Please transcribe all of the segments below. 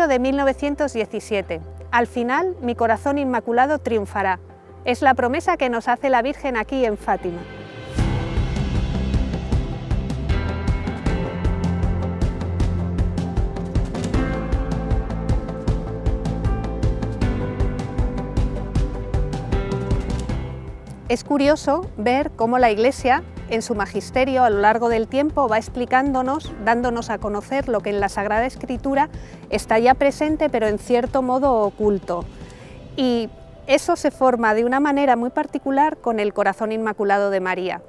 julio de 1917. Al final, mi corazón inmaculado triunfará. Es la promesa que nos hace la Virgen aquí en Fátima. Es curioso ver cómo la Iglesia, en su magisterio a lo largo del tiempo, va explicándonos, dándonos a conocer lo que en la Sagrada Escritura está ya presente, pero en cierto modo oculto. Y eso se forma de una manera muy particular con el Corazón Inmaculado de María.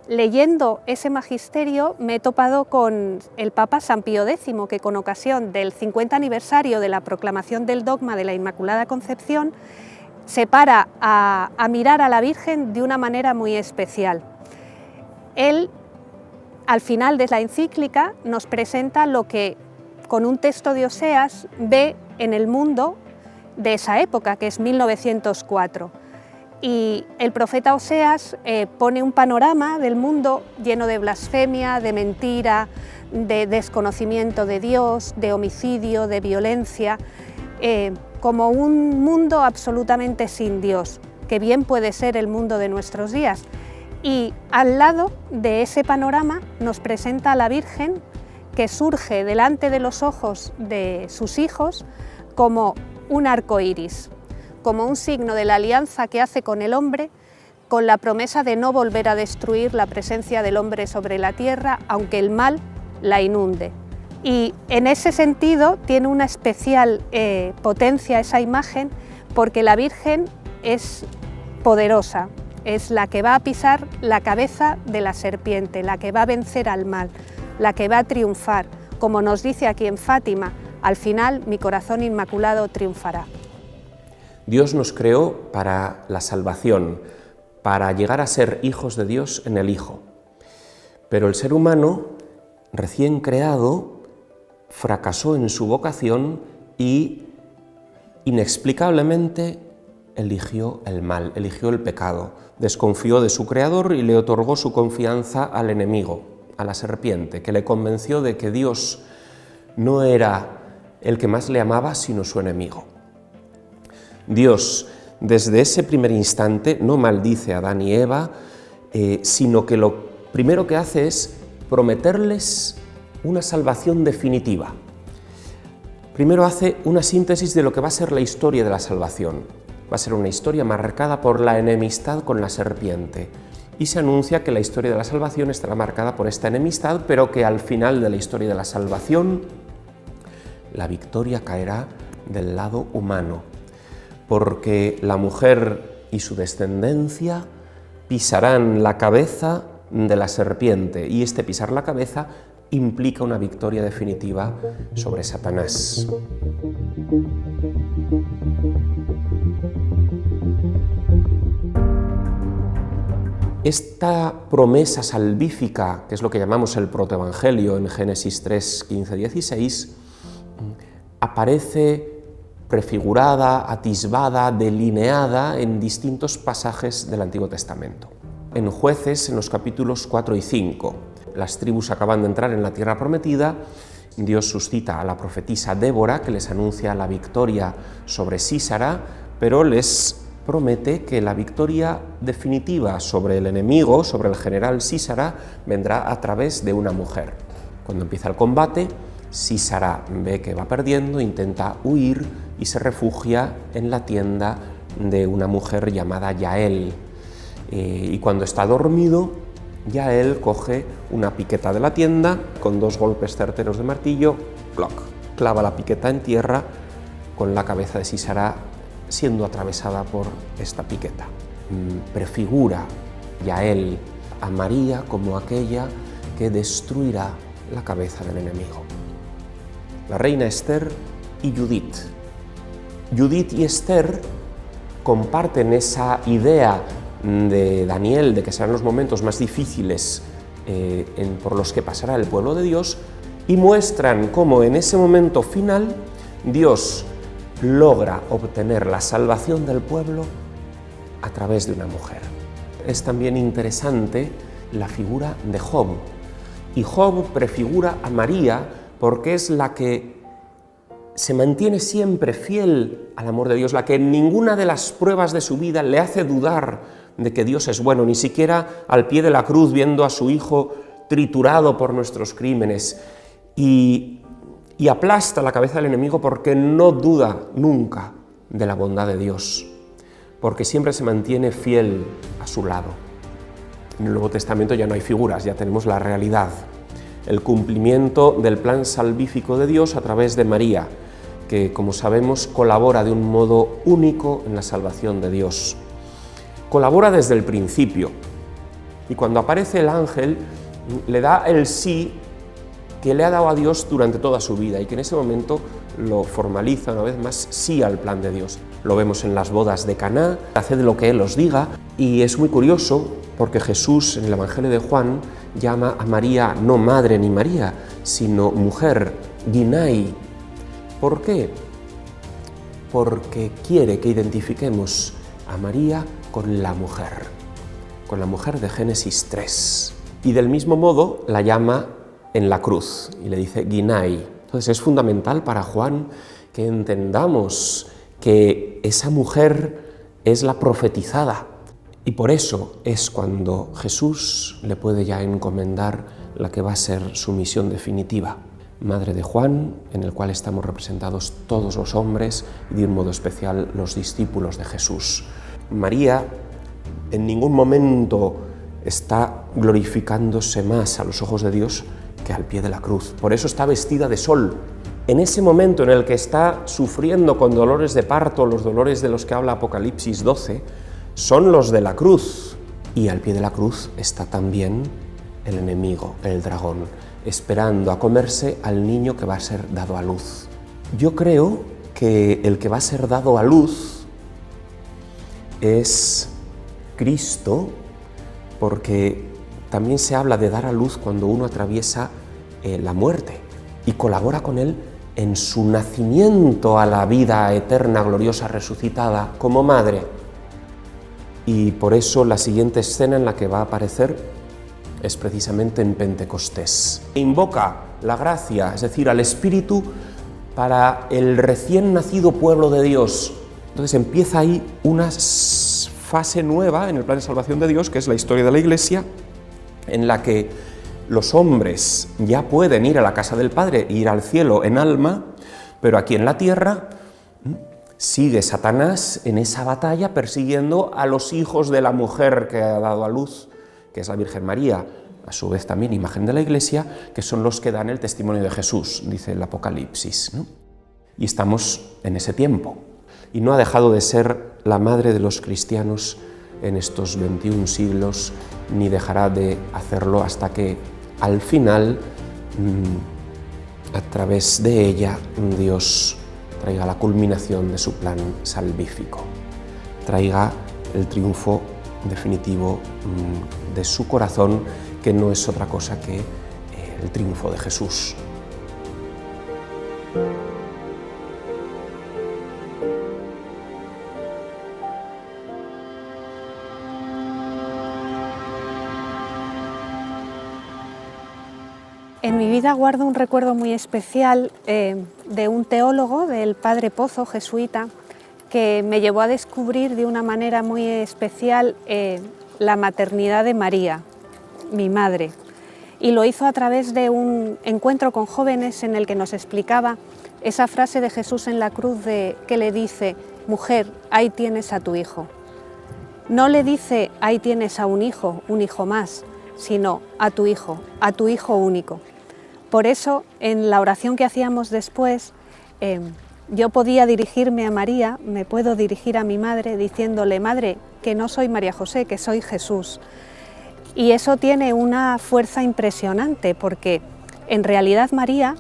Leyendo ese magisterio me he topado con el Papa San Pío X, que con ocasión del 50 aniversario de la proclamación del dogma de la Inmaculada Concepción, se para a mirar a la Virgen de una manera muy especial. Él, al final de la encíclica, nos presenta lo que, con un texto de Oseas, ve en el mundo de esa época, que es 1904. Y el profeta Oseas pone un panorama del mundo lleno de blasfemia, de mentira, de desconocimiento de Dios, de homicidio, de violencia, como un mundo absolutamente sin Dios, que bien puede ser el mundo de nuestros días. Y al lado de ese panorama nos presenta a la Virgen, que surge delante de los ojos de sus hijos como un arco iris, como un signo de la alianza que hace con el hombre, con la promesa de no volver a destruir la presencia del hombre sobre la tierra, aunque el mal la inunde. Y en ese sentido tiene una especial potencia esa imagen, porque la Virgen es poderosa, es la que va a pisar la cabeza de la serpiente, la que va a vencer al mal, la que va a triunfar. Como nos dice aquí en Fátima, al final mi corazón inmaculado triunfará. Dios nos creó para la salvación, para llegar a ser hijos de Dios en el Hijo. Pero el ser humano, recién creado, fracasó en su vocación y inexplicablemente eligió el mal, eligió el pecado, desconfió de su Creador y le otorgó su confianza al enemigo, a la serpiente, que le convenció de que Dios no era el que más le amaba, sino su enemigo. Dios, desde ese primer instante, no maldice a Adán y Eva, sino que lo primero que hace es prometerles una salvación definitiva. Primero hace una síntesis de lo que va a ser la historia de la salvación. Va a ser una historia marcada por la enemistad con la serpiente. Y se anuncia que la historia de la salvación estará marcada por esta enemistad, pero que al final de la historia de la salvación, la victoria caerá del lado humano, porque la mujer y su descendencia pisarán la cabeza de la serpiente, y este pisar la cabeza implica una victoria definitiva sobre Satanás. Esta promesa salvífica, que es lo que llamamos el protoevangelio en Génesis 3, 15, 16, aparece prefigurada, atisbada, delineada en distintos pasajes del Antiguo Testamento. En Jueces, en los capítulos 4 y 5, las tribus acaban de entrar en la tierra prometida, Dios suscita a la profetisa Débora, que les anuncia la victoria sobre Sísara, pero les promete que la victoria definitiva sobre el enemigo, sobre el general Sísara, vendrá a través de una mujer. Cuando empieza el combate, Sísara ve que va perdiendo, intenta huir y se refugia en la tienda de una mujer llamada Yael. Y cuando está dormido, Yael coge una piqueta de la tienda, con 2 golpes certeros de martillo, ¡ploc!, clava la piqueta en tierra, con la cabeza de Sísara siendo atravesada por esta piqueta. Prefigura Yael a María como aquella que destruirá la cabeza del enemigo. La reina Esther y Judith. Judith y Esther comparten esa idea de Daniel de que serán los momentos más difíciles por los que pasará el pueblo de Dios, y muestran cómo en ese momento final Dios logra obtener la salvación del pueblo a través de una mujer. Es también interesante la figura de Job, y Job prefigura a María porque es la que se mantiene siempre fiel al amor de Dios, la que en ninguna de las pruebas de su vida le hace dudar de que Dios es bueno, ni siquiera al pie de la cruz viendo a su Hijo triturado por nuestros crímenes, y aplasta la cabeza del enemigo porque no duda nunca de la bondad de Dios, porque siempre se mantiene fiel a su lado. En el Nuevo Testamento ya no hay figuras, ya tenemos la realidad, el cumplimiento del plan salvífico de Dios a través de María, que, como sabemos, colabora de un modo único en la salvación de Dios. Colabora desde el principio, y cuando aparece el ángel le da el sí que le ha dado a Dios durante toda su vida, y que en ese momento lo formaliza una vez más sí al plan de Dios. Lo vemos en las bodas de Caná, haced lo que Él os diga, y es muy curioso porque Jesús en el Evangelio de Juan llama a María no madre ni María, sino mujer, Ginai. ¿Por qué? Porque quiere que identifiquemos a María con la mujer de Génesis 3. Y del mismo modo la llama en la cruz y le dice Ginai. Entonces es fundamental para Juan que entendamos que esa mujer es la profetizada, y por eso es cuando Jesús le puede ya encomendar la que va a ser su misión definitiva. Madre de Juan, en el cual estamos representados todos los hombres y de un modo especial los discípulos de Jesús. María en ningún momento está glorificándose más a los ojos de Dios que al pie de la cruz. Por eso está vestida de sol. En ese momento en el que está sufriendo con dolores de parto, los dolores de los que habla Apocalipsis 12, son los de la cruz. Y al pie de la cruz está también el enemigo, el dragón, esperando a comerse al niño que va a ser dado a luz. Yo creo que el que va a ser dado a luz es Cristo, porque también se habla de dar a luz cuando uno atraviesa la muerte y colabora con él en su nacimiento a la vida eterna, gloriosa, resucitada como madre. Y por eso la siguiente escena en la que va a aparecer es precisamente en Pentecostés. Invoca la gracia, es decir, al Espíritu para el recién nacido pueblo de Dios. Entonces empieza ahí una fase nueva en el plan de salvación de Dios, que es la historia de la Iglesia, en la que los hombres ya pueden ir a la casa del Padre, ir al cielo en alma, pero aquí en la tierra sigue Satanás en esa batalla persiguiendo a los hijos de la mujer que ha dado a luz, que es la Virgen María, a su vez también imagen de la Iglesia, que son los que dan el testimonio de Jesús, dice el Apocalipsis, ¿no? Y estamos en ese tiempo, y no ha dejado de ser la madre de los cristianos en estos 21 siglos, ni dejará de hacerlo hasta que al final, a través de ella, Dios traiga la culminación de su plan salvífico, traiga el triunfo definitivo de su corazón, que no es otra cosa que el triunfo de Jesús. En mi vida guardo un recuerdo muy especial de un teólogo, del padre Pozo, jesuita, que me llevó a descubrir de una manera muy especial la maternidad de María, mi madre. Y lo hizo a través de un encuentro con jóvenes en el que nos explicaba esa frase de Jesús en la cruz que le dice: mujer, ahí tienes a tu hijo. No le dice ahí tienes a un hijo más, sino a tu hijo único. Por eso, en la oración que hacíamos después, yo podía dirigirme a María, me puedo dirigir a mi madre diciéndole: madre, que no soy María José, que soy Jesús. Y eso tiene una fuerza impresionante, porque en realidad María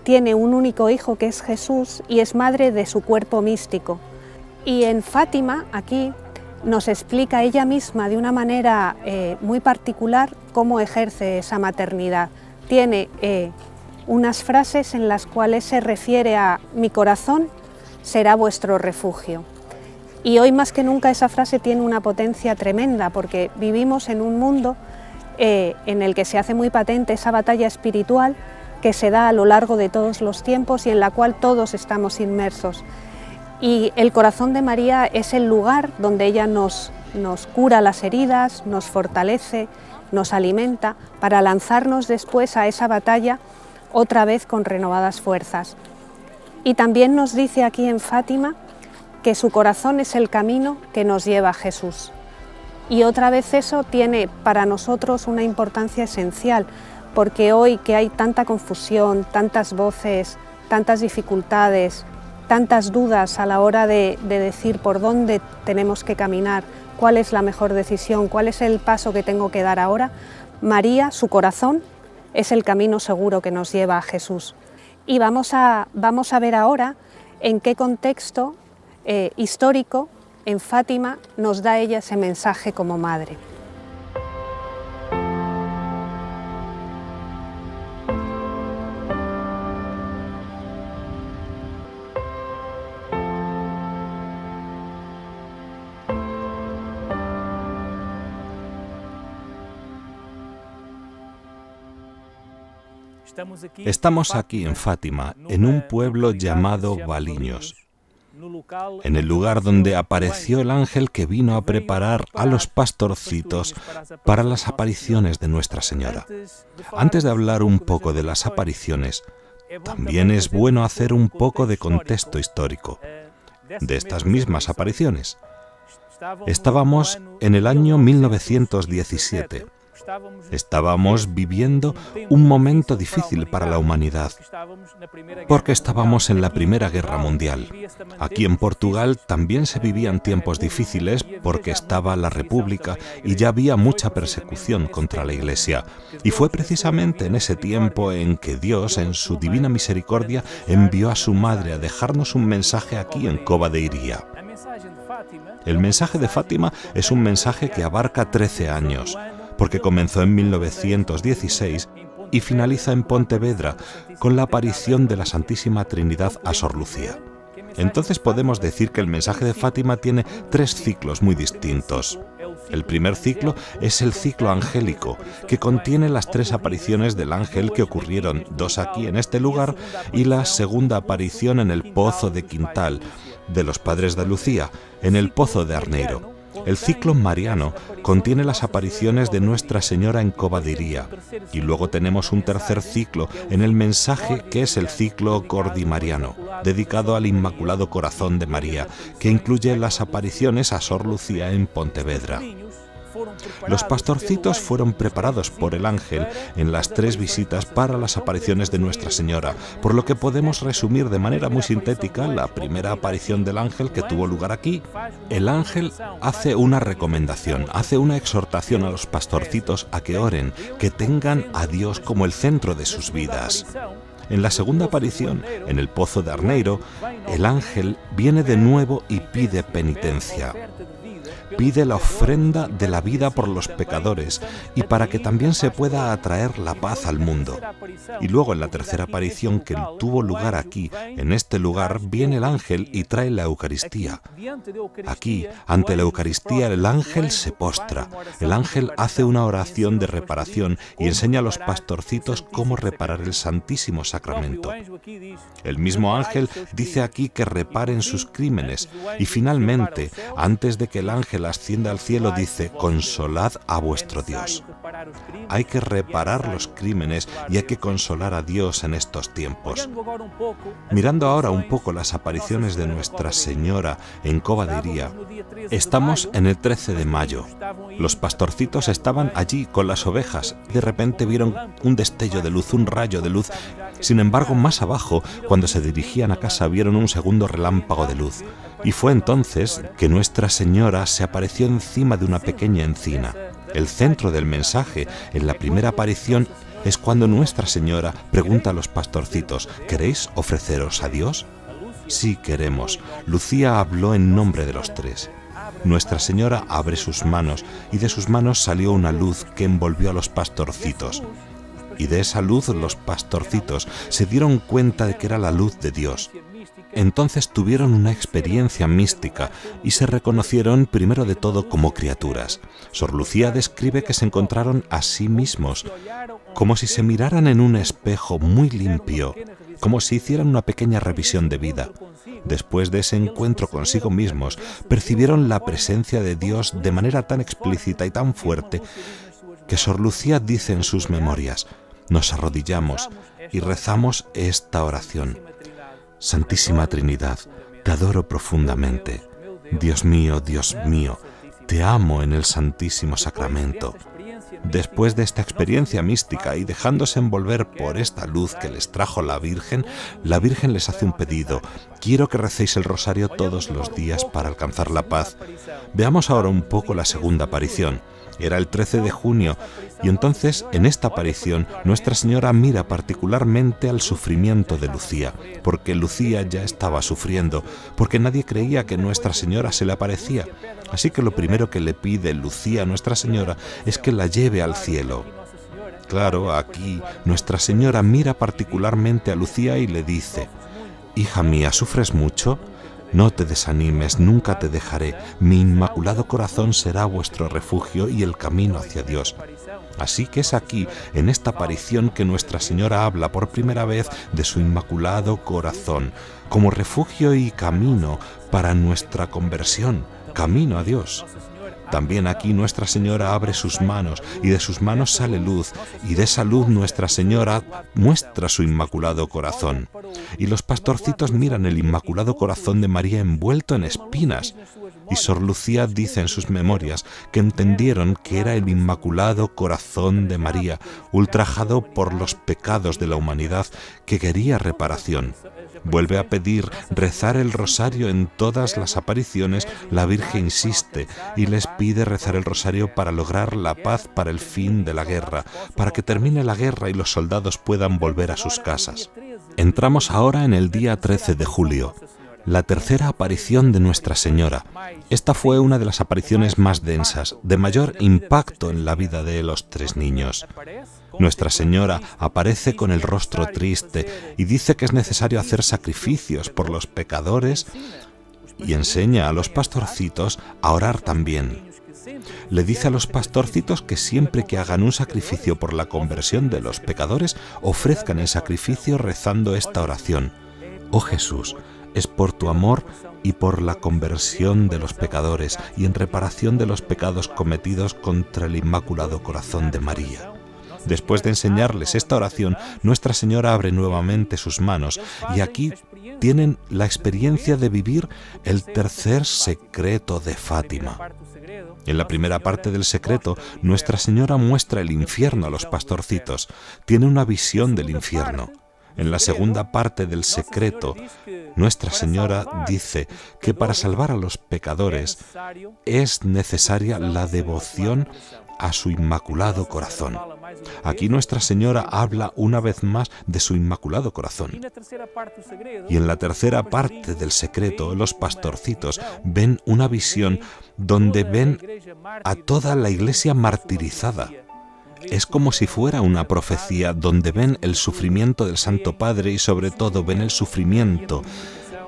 tiene un único hijo, que es Jesús, y es madre de su cuerpo místico. Y en Fátima, aquí, nos explica ella misma de una manera muy particular cómo ejerce esa maternidad. Tiene unas frases en las cuales se refiere a: mi corazón será vuestro refugio. Y hoy más que nunca esa frase tiene una potencia tremenda, porque vivimos en un mundo en el que se hace muy patente esa batalla espiritual que se da a lo largo de todos los tiempos y en la cual todos estamos inmersos. Y el corazón de María es el lugar donde ella nos cura las heridas, nos fortalece, nos alimenta para lanzarnos después a esa batalla otra vez con renovadas fuerzas. Y también nos dice aquí en Fátima que su corazón es el camino que nos lleva a Jesús. Y otra vez eso tiene para nosotros una importancia esencial, porque hoy que hay tanta confusión, tantas voces, tantas dificultades, tantas dudas a la hora de decir por dónde tenemos que caminar, cuál es la mejor decisión, cuál es el paso que tengo que dar ahora, María, su corazón, es el camino seguro que nos lleva a Jesús. Y vamos a ver ahora en qué contexto histórico en Fátima nos da ella ese mensaje como madre. Estamos aquí en Fátima, en un pueblo llamado Baliños, en el lugar donde apareció el ángel que vino a preparar a los pastorcitos para las apariciones de Nuestra Señora. Antes de hablar un poco de las apariciones, también es bueno hacer un poco de contexto histórico de estas mismas apariciones. Estábamos en el año 1917. Estábamos viviendo un momento difícil para la humanidad, porque estábamos en la Primera Guerra Mundial. Aquí en Portugal también se vivían tiempos difíciles porque estaba la República y ya había mucha persecución contra la Iglesia. Y fue precisamente en ese tiempo en que Dios, en su divina misericordia, envió a su madre a dejarnos un mensaje aquí en Cova de Iria. El mensaje de Fátima es un mensaje que abarca 13 años. Porque comenzó en 1916 y finaliza en Pontevedra con la aparición de la Santísima Trinidad a Sor Lucía. Entonces podemos decir que el mensaje de Fátima tiene 3 ciclos muy distintos. El primer ciclo es el ciclo angélico, que contiene las 3 apariciones del ángel que ocurrieron, 2 aquí en este lugar y la segunda aparición en el Pozo de Quintal de los Padres de Lucía, en el Pozo de Arneiro. El ciclo mariano contiene las apariciones de Nuestra Señora en Cova de Iria y luego tenemos un tercer ciclo en el mensaje que es el ciclo cordimariano, dedicado al Inmaculado Corazón de María, que incluye las apariciones a Sor Lucía en Pontevedra. Los pastorcitos fueron preparados por el ángel en las 3 visitas para las apariciones de Nuestra Señora, por lo que podemos resumir de manera muy sintética la primera aparición del ángel que tuvo lugar aquí. El ángel hace una recomendación, hace una exhortación a los pastorcitos a que oren, que tengan a Dios como el centro de sus vidas. En la segunda aparición, en el Pozo de Arneiro, el ángel viene de nuevo y pide penitencia. Pide la ofrenda de la vida por los pecadores y para que también se pueda atraer la paz al mundo. Y luego en la tercera aparición que tuvo lugar aquí, en este lugar, viene el ángel y trae la Eucaristía. Aquí, ante la Eucaristía, el ángel se postra. El ángel hace una oración de reparación y enseña a los pastorcitos cómo reparar el Santísimo Sacramento. El mismo ángel dice aquí que reparen sus crímenes y finalmente, antes de que el ángel ascienda al cielo, dice: consolad a vuestro Dios. Hay que reparar los crímenes y hay que consolar a Dios en estos tiempos. Mirando ahora un poco las apariciones de Nuestra Señora en Cova de Iria, estamos en el 13 de mayo. Los pastorcitos estaban allí con las ovejas. De repente vieron un destello de luz, un rayo de luz. Sin embargo, más abajo, cuando se dirigían a casa, vieron un segundo relámpago de luz. Y fue entonces que Nuestra Señora se apareció encima de una pequeña encina. El centro del mensaje en la primera aparición es cuando Nuestra Señora pregunta a los pastorcitos: ¿queréis ofreceros a Dios? Sí, queremos. Lucía habló en nombre de los 3. Nuestra Señora abre sus manos y de sus manos salió una luz que envolvió a los pastorcitos. Y de esa luz los pastorcitos se dieron cuenta de que era la luz de Dios. Entonces tuvieron una experiencia mística y se reconocieron primero de todo como criaturas. Sor Lucía describe que se encontraron a sí mismos, como si se miraran en un espejo muy limpio, como si hicieran una pequeña revisión de vida. Después de ese encuentro consigo mismos, percibieron la presencia de Dios de manera tan explícita y tan fuerte que Sor Lucía dice en sus memorias: nos arrodillamos y rezamos esta oración. Santísima Trinidad, te adoro profundamente. Dios mío, te amo en el Santísimo Sacramento. Después de esta experiencia mística y dejándose envolver por esta luz que les trajo la Virgen les hace un pedido: quiero que recéis el rosario todos los días para alcanzar la paz. Veamos ahora un poco la segunda aparición. Era el 13 de junio y entonces en esta aparición Nuestra Señora mira particularmente al sufrimiento de Lucía, porque Lucía ya estaba sufriendo, porque nadie creía que Nuestra Señora se le aparecía. Así que lo primero que le pide Lucía a Nuestra Señora es que la lleve al cielo. Claro, aquí Nuestra Señora mira particularmente a Lucía y le dice: hija mía, ¿sufres mucho? No te desanimes, nunca te dejaré. Mi inmaculado corazón será vuestro refugio y el camino hacia Dios. Así que es aquí, en esta aparición, que Nuestra Señora habla por primera vez de su inmaculado corazón, como refugio y camino para nuestra conversión, camino a Dios. También aquí Nuestra Señora abre sus manos y de sus manos sale luz, y de esa luz Nuestra Señora muestra su inmaculado corazón. Y los pastorcitos miran el inmaculado corazón de María envuelto en espinas. Y Sor Lucía dice en sus memorias que entendieron que era el inmaculado corazón de María, ultrajado por los pecados de la humanidad, que quería reparación. Vuelve a pedir rezar el rosario en todas las apariciones. La Virgen insiste y les pide rezar el rosario para lograr la paz para el fin de la guerra, para que termine la guerra y los soldados puedan volver a sus casas. Entramos ahora en el día 13 de julio, la tercera aparición de Nuestra Señora. Esta fue una de las apariciones más densas, de mayor impacto en la vida de los tres niños. Nuestra Señora aparece con el rostro triste y dice que es necesario hacer sacrificios por los pecadores y enseña a los pastorcitos a orar también. Le dice a los pastorcitos que siempre que hagan un sacrificio por la conversión de los pecadores, ofrezcan el sacrificio rezando esta oración: oh Jesús, es por tu amor y por la conversión de los pecadores y en reparación de los pecados cometidos contra el Inmaculado Corazón de María. Después de enseñarles esta oración, Nuestra Señora abre nuevamente sus manos y aquí tienen la experiencia de vivir el tercer secreto de Fátima. En la primera parte del secreto, Nuestra Señora muestra el infierno a los pastorcitos, tiene una visión del infierno. En la segunda parte del secreto, Nuestra Señora dice que para salvar a los pecadores es necesaria la devoción a su Inmaculado Corazón. Aquí Nuestra Señora habla una vez más de su Inmaculado Corazón. Y en la tercera parte del secreto, los pastorcitos ven una visión donde ven a toda la Iglesia martirizada. Es como si fuera una profecía donde ven el sufrimiento del Santo Padre y sobre todo ven el sufrimiento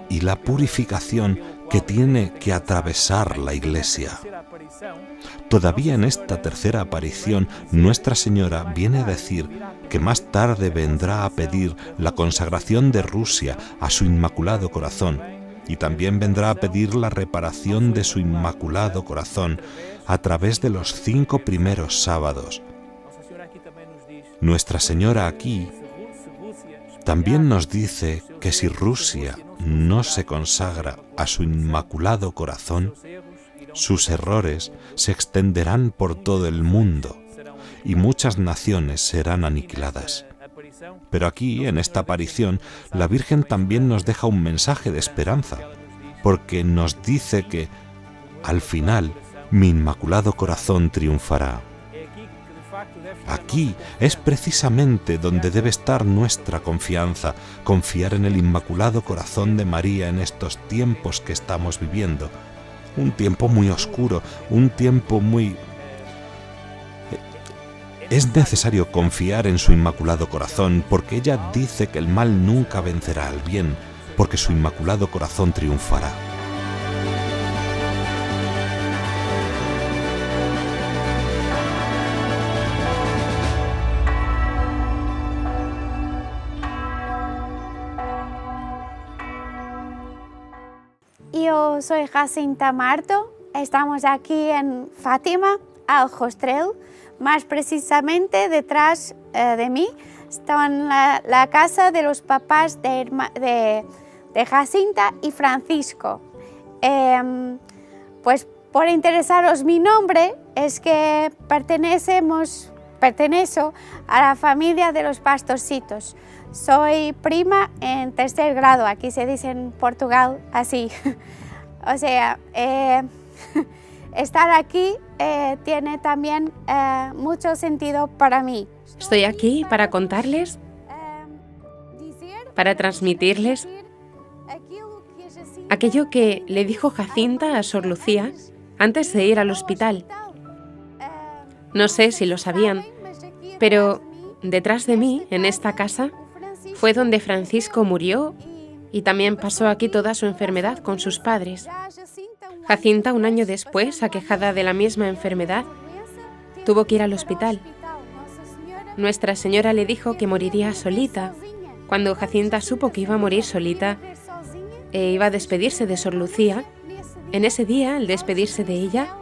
y la purificación que tiene que atravesar la Iglesia. Todavía en esta tercera aparición, Nuestra Señora viene a decir que más tarde vendrá a pedir la consagración de Rusia a su Inmaculado Corazón y también vendrá a pedir la reparación de su Inmaculado Corazón a través de los 5 primeros sábados. Nuestra Señora aquí también nos dice que si Rusia no se consagra a su Inmaculado Corazón, sus errores se extenderán por todo el mundo y muchas naciones serán aniquiladas. Pero aquí, en esta aparición, la Virgen también nos deja un mensaje de esperanza, porque nos dice que, al final, mi Inmaculado Corazón triunfará. Aquí es precisamente donde debe estar nuestra confianza, confiar en el Inmaculado Corazón de María en estos tiempos que estamos viviendo. Un tiempo muy oscuro, un tiempo muy... Es necesario confiar en su Inmaculado Corazón porque ella dice que el mal nunca vencerá al bien, porque su Inmaculado Corazón triunfará. Yo soy Jacinta Marto, estamos aquí en Fátima, al hostel, más precisamente detrás de mí está la casa de los papás de Jacinta y Francisco. Pues por interesaros mi nombre, es que pertenezco a la familia de los pastorcitos. Soy prima en tercer grado, aquí se dice en Portugal así. O sea, estar aquí tiene también mucho sentido para mí. Estoy aquí para contarles, para transmitirles aquello que le dijo Jacinta a Sor Lucía antes de ir al hospital. No sé si lo sabían, pero detrás de mí, en esta casa, fue donde Francisco murió y también pasó aquí toda su enfermedad con sus padres. Jacinta, un año después, aquejada de la misma enfermedad, tuvo que ir al hospital. Nuestra Señora le dijo que moriría solita. Cuando Jacinta supo que iba a morir solita e iba a despedirse de Sor Lucía, en ese día, al despedirse de ella,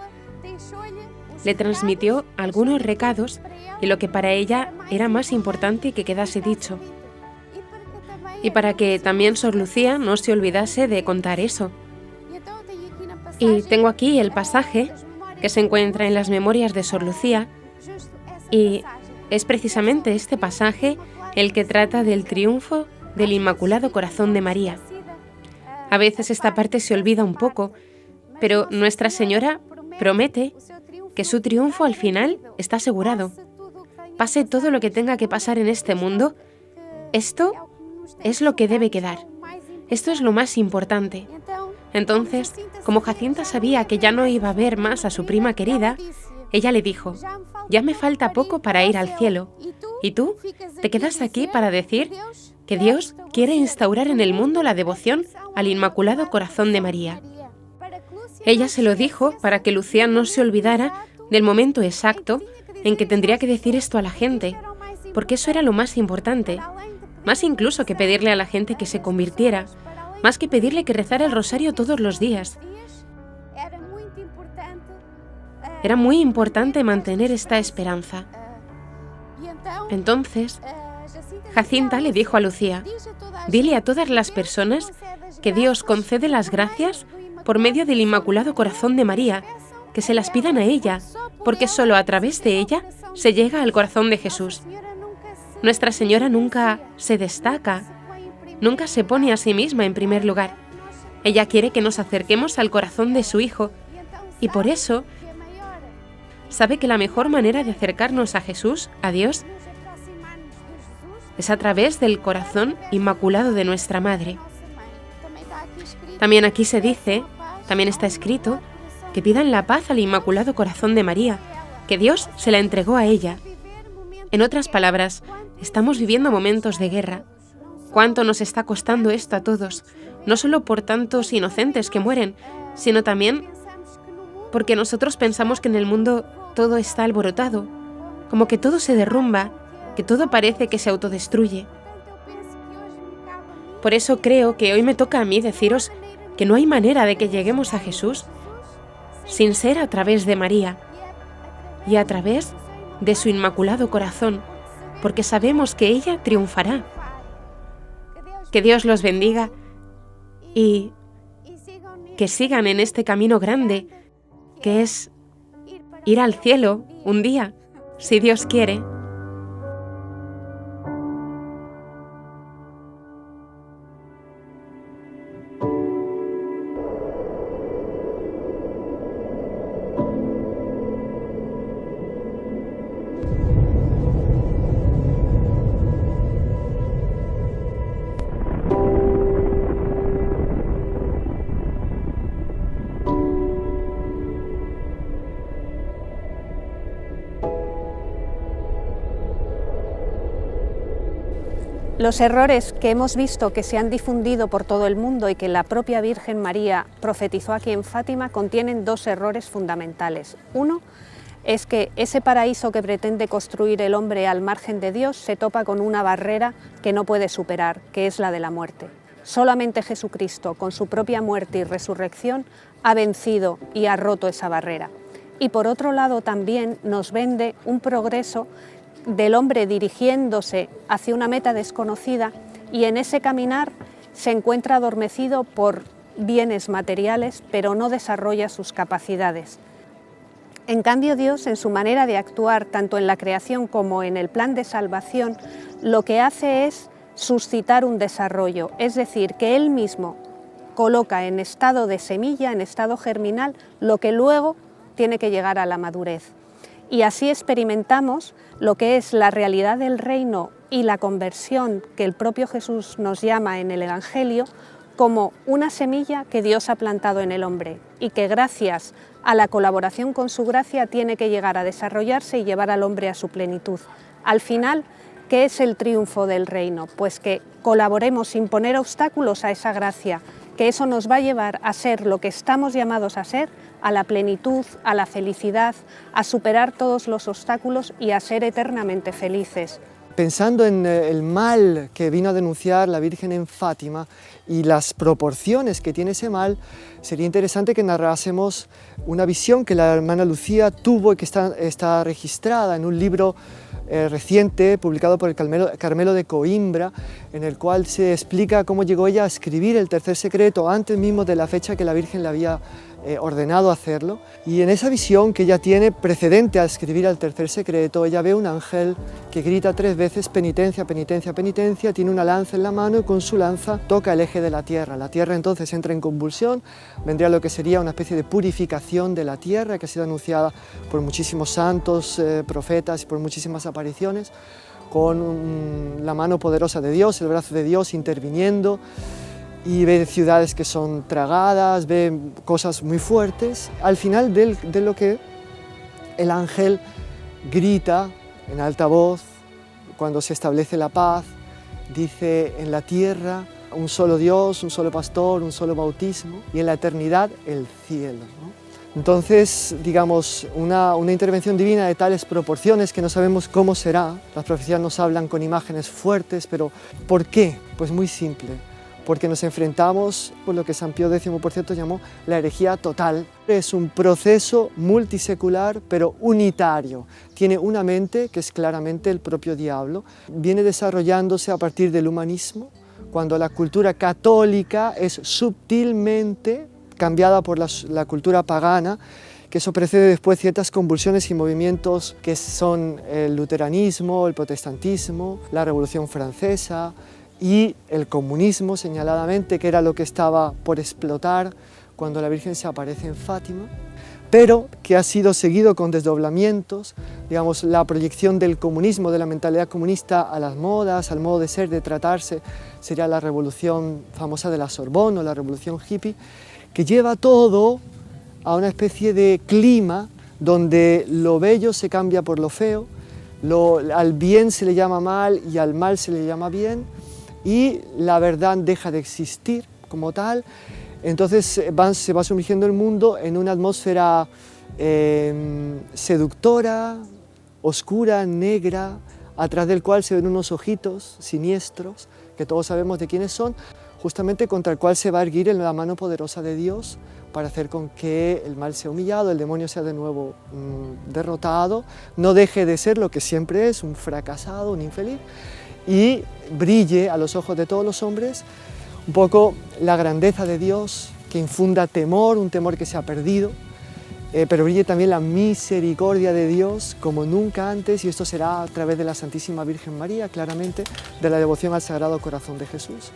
le transmitió algunos recados y lo que para ella era más importante que quedase dicho. Y para que también Sor Lucía no se olvidase de contar eso. Y tengo aquí el pasaje que se encuentra en las memorias de Sor Lucía y es precisamente este pasaje el que trata del triunfo del Inmaculado Corazón de María. A veces esta parte se olvida un poco, pero Nuestra Señora promete que su triunfo al final está asegurado. Pase todo lo que tenga que pasar en este mundo, esto es lo que debe quedar. Esto es lo más importante. Entonces, como Jacinta sabía que ya no iba a ver más a su prima querida, ella le dijo: ya me falta poco para ir al cielo, y tú te quedas aquí para decir que Dios quiere instaurar en el mundo la devoción al Inmaculado Corazón de María. Ella se lo dijo para que Lucía no se olvidara del momento exacto en que tendría que decir esto a la gente, porque eso era lo más importante, más incluso que pedirle a la gente que se convirtiera, más que pedirle que rezara el rosario todos los días. Era muy importante mantener esta esperanza. Entonces, Jacinta le dijo a Lucía: dile a todas las personas que Dios concede las gracias por medio del Inmaculado Corazón de María, que se las pidan a ella, porque solo a través de ella se llega al corazón de Jesús. Nuestra Señora nunca se destaca, nunca se pone a sí misma en primer lugar. Ella quiere que nos acerquemos al corazón de su Hijo, y por eso sabe que la mejor manera de acercarnos a Jesús, a Dios, es a través del corazón inmaculado de nuestra Madre. También aquí se dice, también está escrito, que pidan la paz al Inmaculado Corazón de María, que Dios se la entregó a ella. En otras palabras, estamos viviendo momentos de guerra. ¿Cuánto nos está costando esto a todos? No solo por tantos inocentes que mueren, sino también porque nosotros pensamos que en el mundo todo está alborotado, como que todo se derrumba, que todo parece que se autodestruye. Por eso creo que hoy me toca a mí deciros que no hay manera de que lleguemos a Jesús sin ser a través de María y a través de su Inmaculado Corazón, porque sabemos que ella triunfará. Que Dios los bendiga y que sigan en este camino grande, que es ir al cielo un día, si Dios quiere. Los errores que hemos visto que se han difundido por todo el mundo y que la propia Virgen María profetizó aquí en Fátima contienen dos errores fundamentales. Uno es que ese paraíso que pretende construir el hombre al margen de Dios se topa con una barrera que no puede superar, que es la de la muerte. Solamente Jesucristo, con su propia muerte y resurrección, ha vencido y ha roto esa barrera. Y por otro lado también nos vende un progreso del hombre dirigiéndose hacia una meta desconocida y en ese caminar se encuentra adormecido por bienes materiales, pero no desarrolla sus capacidades. En cambio, Dios, en su manera de actuar, tanto en la creación como en el plan de salvación, lo que hace es suscitar un desarrollo, es decir, que Él mismo coloca en estado de semilla, en estado germinal, lo que luego tiene que llegar a la madurez. Y así experimentamos lo que es la realidad del reino y la conversión que el propio Jesús nos llama en el Evangelio como una semilla que Dios ha plantado en el hombre y que gracias a la colaboración con su gracia tiene que llegar a desarrollarse y llevar al hombre a su plenitud. Al final, ¿qué es el triunfo del reino? Pues que colaboremos sin poner obstáculos a esa gracia, que eso nos va a llevar a ser lo que estamos llamados a ser, a la plenitud, a la felicidad, a superar todos los obstáculos y a ser eternamente felices. Pensando en el mal que vino a denunciar la Virgen en Fátima y las proporciones que tiene ese mal, sería interesante que narrásemos una visión que la hermana Lucía tuvo y que está registrada en un libro reciente publicado por el Carmelo de Coimbra, en el cual se explica cómo llegó ella a escribir el tercer secreto antes mismo de la fecha que la Virgen le había ordenado hacerlo. Y en esa visión que ella tiene precedente a escribir el tercer secreto, ella ve un ángel que grita 3 veces penitencia, penitencia, penitencia, tiene una lanza en la mano y con su lanza toca el eje de la tierra. La tierra entonces entra en convulsión, vendría lo que sería una especie de purificación de la tierra que ha sido anunciada por muchísimos santos, profetas y por muchísimas apariciones, con la mano poderosa de Dios, el brazo de Dios interviniendo, y ve ciudades que son tragadas, ve cosas muy fuertes. Al final de lo que el ángel grita en alta voz, cuando se establece la paz, dice: en la tierra un solo Dios, un solo pastor, un solo bautismo, y en la eternidad el cielo, ¿no? Entonces, digamos, una intervención divina de tales proporciones que no sabemos cómo será. Las profecías nos hablan con imágenes fuertes, pero ¿por qué? Pues muy simple. Porque nos enfrentamos con lo que San Pío X, por cierto, llamó la herejía total. Es un proceso multisecular, pero unitario. Tiene una mente, que es claramente el propio diablo. Viene desarrollándose a partir del humanismo, cuando la cultura católica es sutilmente cambiada por la cultura pagana, que eso precede después ciertas convulsiones y movimientos que son el luteranismo, el protestantismo, la Revolución Francesa, y el comunismo, señaladamente, que era lo que estaba por explotar cuando la Virgen se aparece en Fátima, pero que ha sido seguido con desdoblamientos, digamos, la proyección del comunismo, de la mentalidad comunista a las modas, al modo de ser, de tratarse, sería la revolución famosa de la Sorbona o la revolución hippie, que lleva todo a una especie de clima donde lo bello se cambia por lo feo, al bien se le llama mal y al mal se le llama bien, y la verdad deja de existir como tal. Entonces se va sumergiendo el mundo en una atmósfera seductora, oscura, negra, atrás del cual se ven unos ojitos siniestros, que todos sabemos de quiénes son, justamente contra el cual se va a erguir la mano poderosa de Dios para hacer con que el mal sea humillado, el demonio sea de nuevo derrotado, no deje de ser lo que siempre es, un fracasado, un infeliz, y brille a los ojos de todos los hombres un poco la grandeza de Dios, que infunda temor, un temor que se ha perdido, pero brille también la misericordia de Dios como nunca antes, y esto será a través de la Santísima Virgen María, claramente, de la devoción al Sagrado Corazón de Jesús.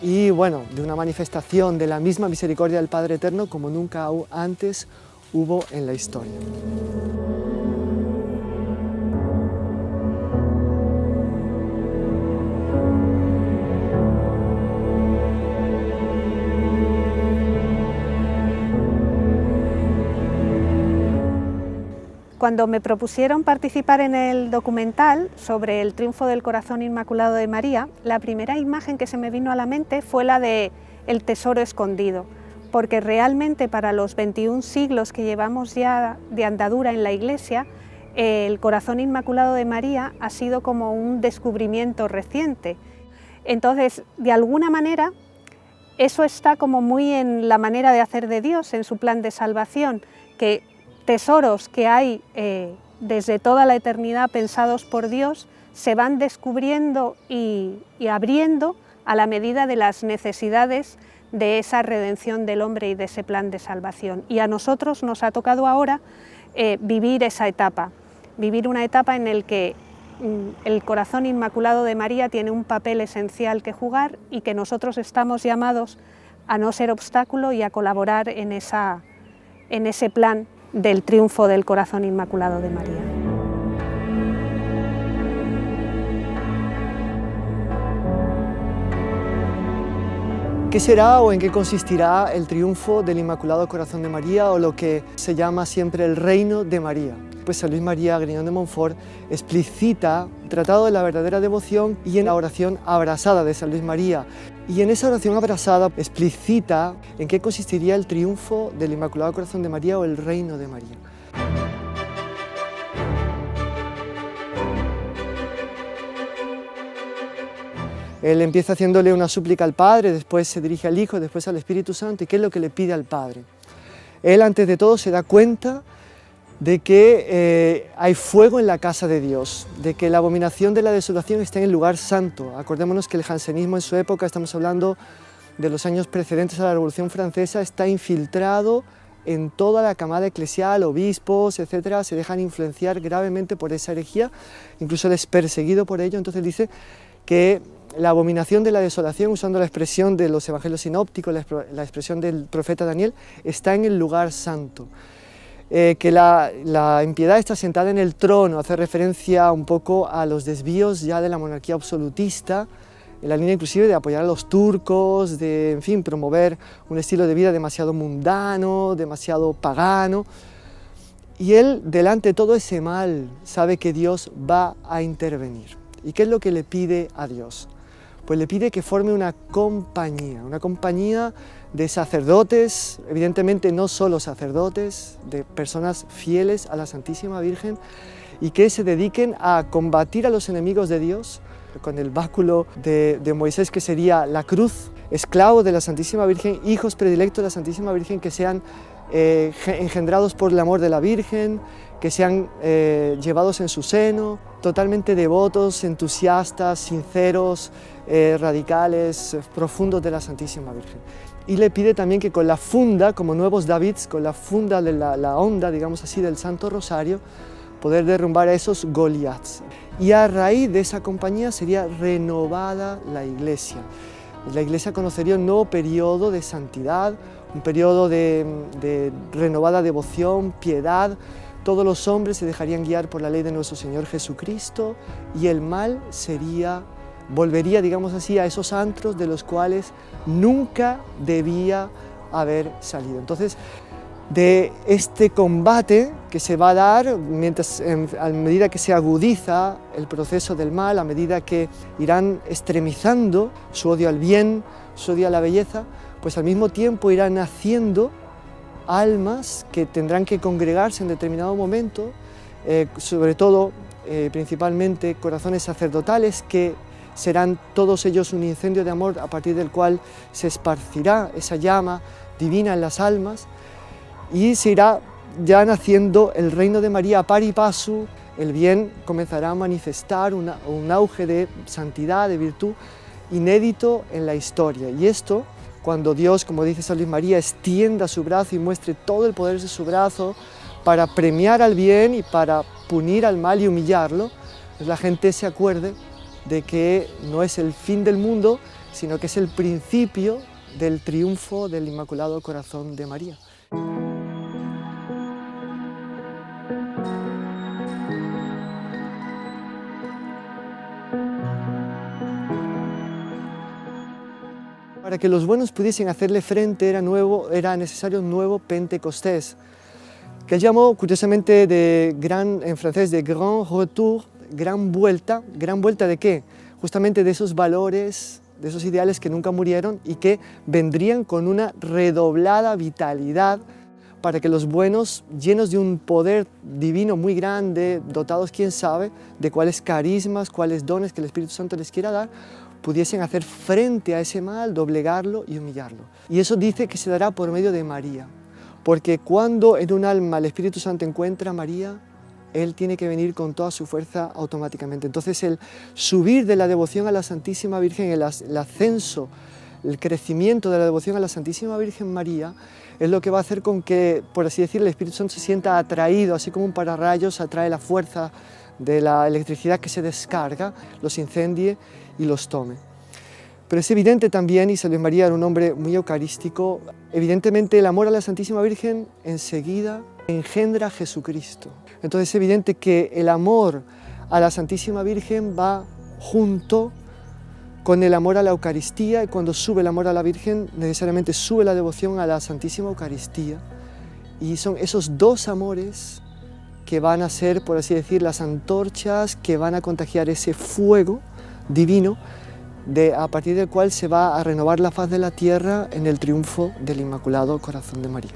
Y bueno, de una manifestación de la misma misericordia del Padre Eterno como nunca antes hubo en la historia. Cuando me propusieron participar en el documental sobre el triunfo del corazón inmaculado de María, la primera imagen que se me vino a la mente fue la de el tesoro escondido, porque realmente para los 21 siglos que llevamos ya de andadura en la Iglesia, el corazón inmaculado de María ha sido como un descubrimiento reciente. Entonces, de alguna manera, eso está como muy en la manera de hacer de Dios, en su plan de salvación, que tesoros que hay desde toda la eternidad pensados por Dios se van descubriendo y abriendo a la medida de las necesidades de esa redención del hombre y de ese plan de salvación. Y a nosotros nos ha tocado ahora vivir esa etapa, vivir una etapa en la que el corazón inmaculado de María tiene un papel esencial que jugar y que nosotros estamos llamados a no ser obstáculo y a colaborar en ese plan del triunfo del corazón inmaculado de María. ¿Qué será o en qué consistirá el triunfo del Inmaculado Corazón de María o lo que se llama siempre el Reino de María? Pues San Luis María Griñón de Montfort explicita el Tratado de la Verdadera Devoción y en la oración abrazada de San Luis María. Y en esa oración abrazada explicita en qué consistiría el triunfo del Inmaculado Corazón de María o el Reino de María. Él empieza haciéndole una súplica al Padre, después se dirige al Hijo, después al Espíritu Santo. ¿Y qué es lo que le pide al Padre? Él, antes de todo, se da cuenta de que hay fuego en la casa de Dios, de que la abominación de la desolación está en el lugar santo. Acordémonos que el jansenismo en su época, estamos hablando de los años precedentes a la Revolución Francesa, está infiltrado en toda la camada eclesial, obispos, etcétera, se dejan influenciar gravemente por esa herejía, incluso él es perseguido por ello. Entonces dice que la abominación de la desolación, usando la expresión de los evangelios sinópticos, la expresión del profeta Daniel, está en el lugar santo. Que la impiedad está sentada en el trono, hace referencia un poco a los desvíos ya de la monarquía absolutista, en la línea inclusive de apoyar a los turcos, de, en fin, promover un estilo de vida demasiado mundano, demasiado pagano. Y él, delante de todo ese mal, sabe que Dios va a intervenir. ¿Y qué es lo que le pide a Dios? Pues le pide que forme una compañía de sacerdotes, evidentemente no solo sacerdotes, de personas fieles a la Santísima Virgen y que se dediquen a combatir a los enemigos de Dios con el báculo de Moisés, que sería la cruz, esclavos de la Santísima Virgen, hijos predilectos de la Santísima Virgen, que sean engendrados por el amor de la Virgen, que sean llevados en su seno, totalmente devotos, entusiastas, sinceros, radicales, profundos de la Santísima Virgen. Y le pide también que con la funda, como nuevos Davids, con la funda de la onda, digamos así, del Santo Rosario, poder derrumbar a esos Goliaths. Y a raíz de esa compañía sería renovada la Iglesia. La Iglesia conocería un nuevo periodo de santidad, un periodo de renovada devoción, piedad. Todos los hombres se dejarían guiar por la ley de nuestro Señor Jesucristo y el mal volvería, digamos así, a esos antros de los cuales nunca debía haber salido. Entonces, de este combate que se va a dar a medida que se agudiza el proceso del mal, a medida que irán extremizando su odio al bien, su odio a la belleza, pues al mismo tiempo irán naciendo almas que tendrán que congregarse en determinado momento, sobre todo, principalmente, corazones sacerdotales que serán todos ellos un incendio de amor a partir del cual se esparcirá esa llama divina en las almas y se irá ya naciendo el reino de María pari passu. El bien comenzará a manifestar un auge de santidad, de virtud inédito en la historia. Y esto, cuando Dios, como dice San Luis María, extienda su brazo y muestre todo el poder de su brazo para premiar al bien y para punir al mal y humillarlo, pues la gente se acuerde de que no es el fin del mundo, sino que es el principio del triunfo del Inmaculado Corazón de María. Para que los buenos pudiesen hacerle frente era necesario un nuevo Pentecostés, que él llamó curiosamente en francés de grand retour, gran vuelta ¿de qué? Justamente de esos valores, de esos ideales que nunca murieron y que vendrían con una redoblada vitalidad para que los buenos, llenos de un poder divino muy grande, dotados quién sabe de cuáles carismas, cuáles dones que el Espíritu Santo les quiera dar, pudiesen hacer frente a ese mal, doblegarlo y humillarlo. Y eso dice que se dará por medio de María, porque cuando en un alma el Espíritu Santo encuentra a María, Él tiene que venir con toda su fuerza automáticamente. Entonces el subir de la devoción a la Santísima Virgen, el ascenso, el crecimiento de la devoción a la Santísima Virgen María, es lo que va a hacer con que, por así decirlo, el Espíritu Santo se sienta atraído, así como un pararrayos atrae la fuerza de la electricidad que se descarga, los incendie y los tome. Pero es evidente también, y San Luis María era un hombre muy eucarístico, evidentemente el amor a la Santísima Virgen enseguida engendra a Jesucristo. Entonces es evidente que el amor a la Santísima Virgen va junto con el amor a la Eucaristía, y cuando sube el amor a la Virgen, necesariamente sube la devoción a la Santísima Eucaristía, y son esos dos amores que van a ser, por así decir, las antorchas que van a contagiar ese fuego divino, a partir del cual se va a renovar la faz de la tierra en el triunfo del Inmaculado Corazón de María.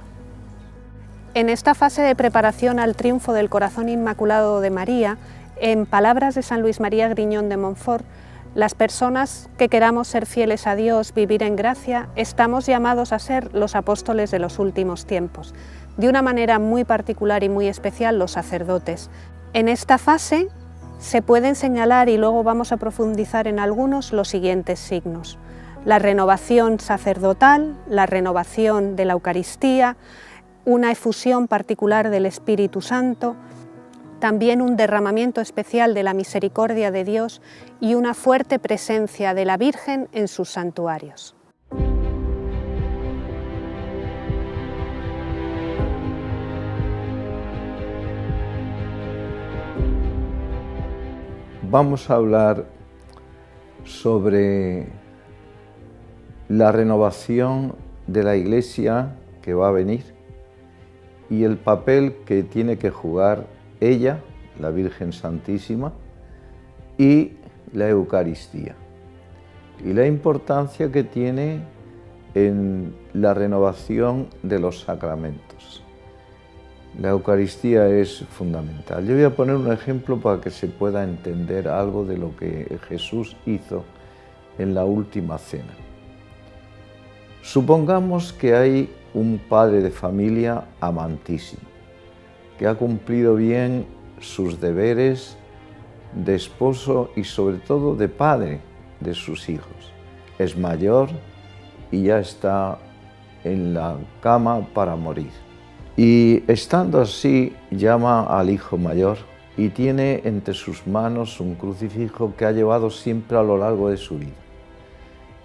En esta fase de preparación al triunfo del Corazón Inmaculado de María, en palabras de San Luis María Griñón de Montfort, las personas que queramos ser fieles a Dios, vivir en gracia, estamos llamados a ser los apóstoles de los últimos tiempos, de una manera muy particular y muy especial los sacerdotes. En esta fase se pueden señalar, y luego vamos a profundizar en algunos, los siguientes signos: la renovación sacerdotal, la renovación de la Eucaristía, una efusión particular del Espíritu Santo, también un derramamiento especial de la misericordia de Dios y una fuerte presencia de la Virgen en sus santuarios. Vamos a hablar sobre la renovación de la Iglesia que va a venir y el papel que tiene que jugar ella, la Virgen Santísima, y la Eucaristía, y la importancia que tiene en la renovación de los sacramentos. La Eucaristía es fundamental. Yo voy a poner un ejemplo para que se pueda entender algo de lo que Jesús hizo en la última cena. Supongamos que hay un padre de familia amantísimo, que ha cumplido bien sus deberes de esposo y sobre todo de padre de sus hijos. Es mayor y ya está en la cama para morir. Y estando así, llama al hijo mayor y tiene entre sus manos un crucifijo que ha llevado siempre a lo largo de su vida.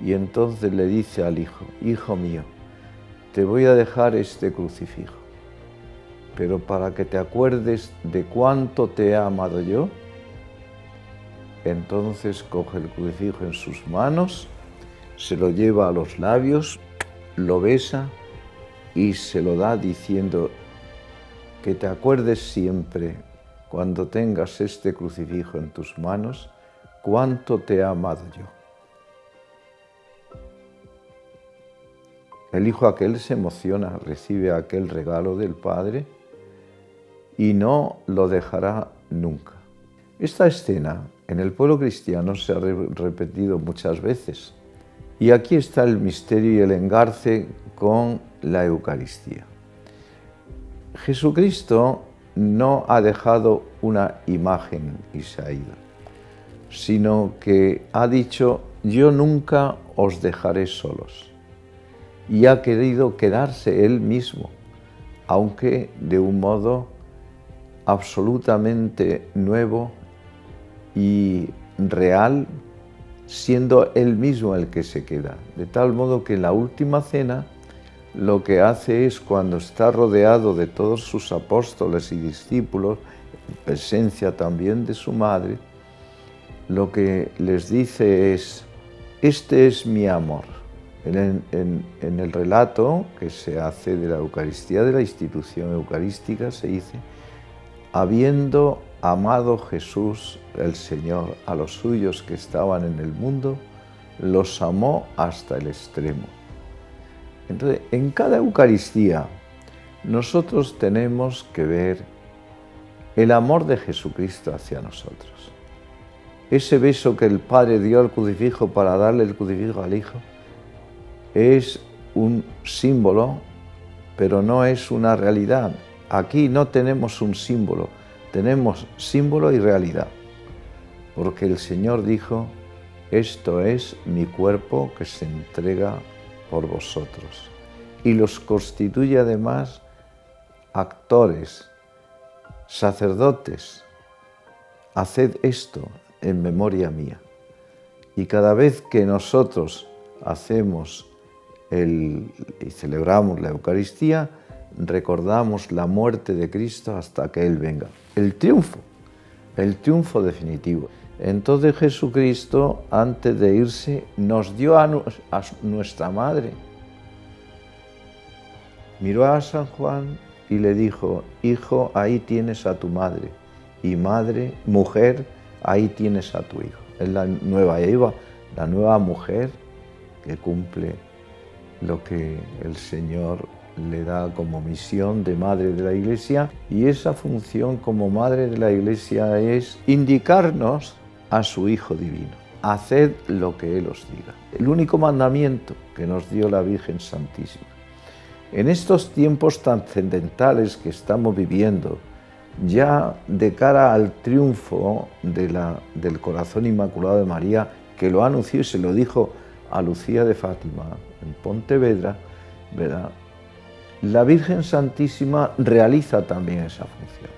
Y entonces le dice al hijo: hijo mío, te voy a dejar este crucifijo, pero para que te acuerdes de cuánto te he amado yo. Entonces coge el crucifijo en sus manos, se lo lleva a los labios, lo besa y se lo da diciendo: que te acuerdes siempre, cuando tengas este crucifijo en tus manos, cuánto te he amado yo. El hijo aquel se emociona, recibe aquel regalo del Padre y no lo dejará nunca. Esta escena en el pueblo cristiano se ha repetido muchas veces, y aquí está el misterio y el engarce con la Eucaristía. Jesucristo no ha dejado una imagen y se ha ido, sino que ha dicho: yo nunca os dejaré solos. Y ha querido quedarse Él mismo, aunque de un modo absolutamente nuevo y real, siendo Él mismo el que se queda. De tal modo que en la última cena lo que hace es, cuando está rodeado de todos sus apóstoles y discípulos, en presencia también de su madre, lo que les dice es: este es mi amor, En el relato que se hace de la Eucaristía, de la institución eucarística, se dice: habiendo amado Jesús, el Señor, a los suyos que estaban en el mundo, los amó hasta el extremo. Entonces, en cada Eucaristía, nosotros tenemos que ver el amor de Jesucristo hacia nosotros. Ese beso que el Padre dio al crucifijo para darle el crucifijo al Hijo es un símbolo, pero no es una realidad. Aquí no tenemos un símbolo, tenemos símbolo y realidad. Porque el Señor dijo: esto es mi cuerpo que se entrega por vosotros. Y los constituye además actores, sacerdotes. Haced esto en memoria mía. Y cada vez que nosotros hacemos y celebramos la Eucaristía, recordamos la muerte de Cristo hasta que Él venga. El triunfo definitivo. Entonces Jesucristo, antes de irse, nos dio a nuestra madre. Miró a San Juan y le dijo: hijo, ahí tienes a tu madre, y madre, mujer, ahí tienes a tu hijo. Es la nueva Eva, la nueva mujer que cumple lo que el Señor le da como misión de madre de la Iglesia, y esa función como madre de la Iglesia es indicarnos a su Hijo Divino. Haced lo que Él os diga. El único mandamiento que nos dio la Virgen Santísima. En estos tiempos trascendentales que estamos viviendo, ya de cara al triunfo del Corazón Inmaculado de María, que lo anunció y se lo dijo a Lucía de Fátima en Pontevedra, ¿verdad? La Virgen Santísima realiza también esa función.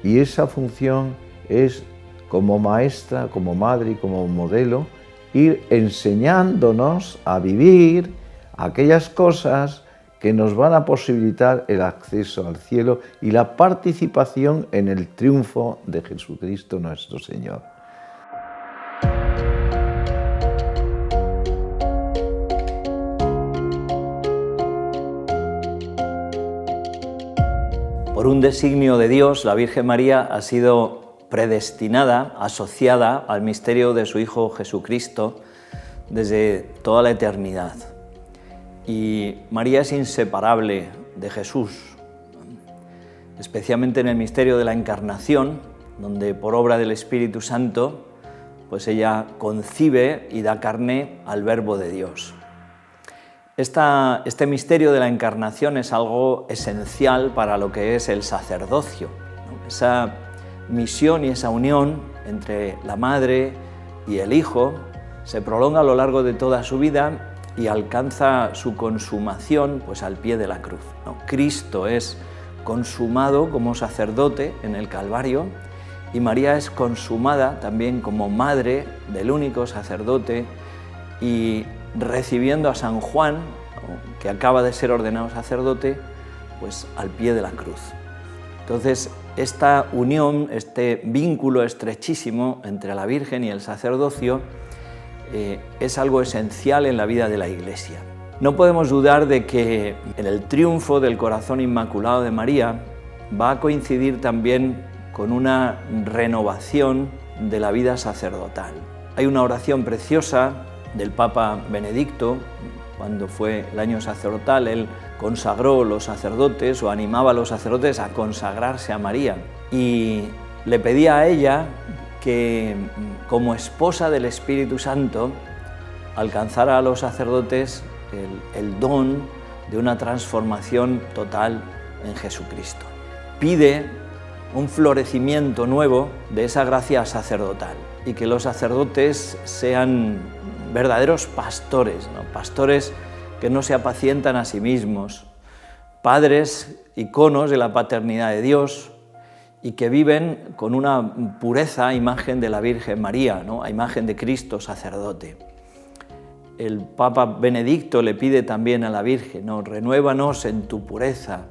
Y esa función es, como maestra, como madre y como modelo, ir enseñándonos a vivir aquellas cosas que nos van a posibilitar el acceso al cielo y la participación en el triunfo de Jesucristo nuestro Señor. Por un designio de Dios, la Virgen María ha sido predestinada, asociada al misterio de su Hijo Jesucristo desde toda la eternidad. Y María es inseparable de Jesús, especialmente en el misterio de la Encarnación, donde por obra del Espíritu Santo, pues ella concibe y da carne al Verbo de Dios. Este misterio de la Encarnación es algo esencial para lo que es el sacerdocio, ¿no? Esa misión y esa unión entre la Madre y el Hijo se prolonga a lo largo de toda su vida y alcanza su consumación pues al pie de la cruz, ¿no? Cristo es consumado como sacerdote en el Calvario y María es consumada también como madre del único sacerdote y recibiendo a San Juan, ¿no?, que acaba de ser ordenado sacerdote, pues al pie de la cruz. Entonces, esta unión, este vínculo estrechísimo entre la Virgen y el sacerdocio es algo esencial en la vida de la Iglesia. No podemos dudar de que en el triunfo del Corazón Inmaculado de María va a coincidir también con una renovación de la vida sacerdotal. Hay una oración preciosa del Papa Benedicto, cuando fue el año sacerdotal, él consagró los sacerdotes o animaba a los sacerdotes a consagrarse a María y le pedía a ella que como esposa del Espíritu Santo alcanzara a los sacerdotes el don de una transformación total en Jesucristo. Pide un florecimiento nuevo de esa gracia sacerdotal y que los sacerdotes sean verdaderos pastores, ¿no? Pastores que no se apacientan a sí mismos, padres, iconos de la paternidad de Dios, y que viven con una pureza a imagen de la Virgen María, ¿no?, a imagen de Cristo sacerdote. El Papa Benedicto le pide también a la Virgen, ¿no?, renuévanos en tu pureza,